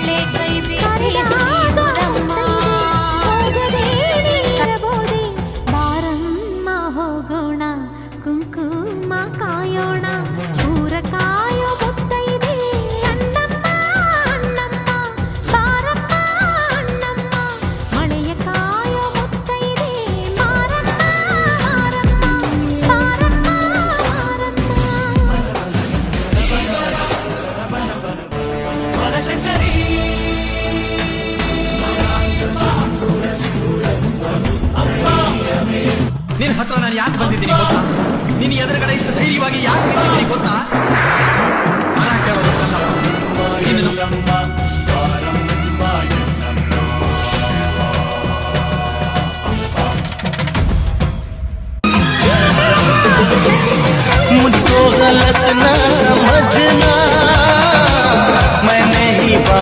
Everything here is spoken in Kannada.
ಅವಳೆ ಕೈ ಬೀಸಿದೀರಮ್ಮ. ಬಾರಮ್ಮ ಹೋಗೋಣ ಕುಂಕುಮ ಕಾಯೋಣ ಊರ ಕಾಯೋ ಮುತ್ತೈದೆ ಅಣ್ಣಮ್ಮ ಅಣ್ಣಮ್ಮ ಬಾರಮ್ಮ ಅಣ್ಣಮ್ಮ ಮಳೆಯ ಕಾಯೋ ಮುತ್ತೈದೆ ಮಾರಮ್ಮ ಮಾರಮ್ಮ ಬಾರಮ್ಮ ನಿನ್ನ ಹತ್ರ ನಾನು ಯಾಕೆ ಬಂದಿದ್ದೀನಿ ಗೊತ್ತಾ? ನಿನ್ನ ಎದುರುಗಡೆ ಇಷ್ಟು ಧೈರ್ಯವಾಗಿ ಯಾಕೆ ನಿಂತಿದ್ದೀನಿ ಗೊತ್ತಾ? ಕೇಳೋದು